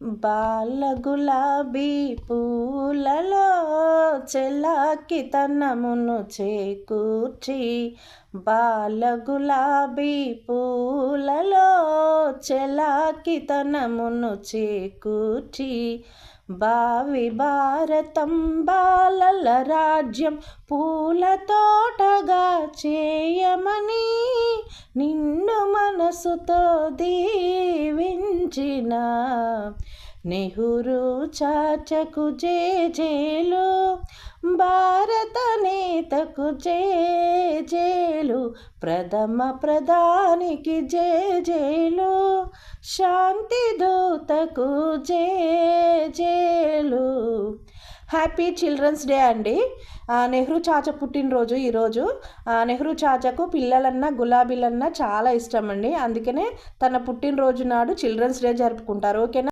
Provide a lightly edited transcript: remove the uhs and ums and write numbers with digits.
బాల గులాబీ పూలలో చెలాకితనమును చేకూర్చి, బాల గులాబీ పూలలో చెలాకితనమును చేకూర్చి, భావి భారతం బాలల రాజ్యం పూల తోటగా చేయమని నిన్ను మనసుతో దీవించిన నెహ్రూ చాచకు జేజేలు, భారత నేతకు జేజేలు, ప్రథమ ప్రధానికి జేజేలు, శాంతి దూతకు జేజేలు. హ్యాపీ చిల్డ్రన్స్ డే అండి. నెహ్రూ చాచా పుట్టినరోజు ఈరోజు. నెహ్రూ చాచాకు పిల్లలన్నా గులాబీలన్నా చాలా ఇష్టం అండి. అందుకనే తన పుట్టినరోజు నాడు చిల్డ్రన్స్ డే జరుపుకుంటారు. ఓకేనా.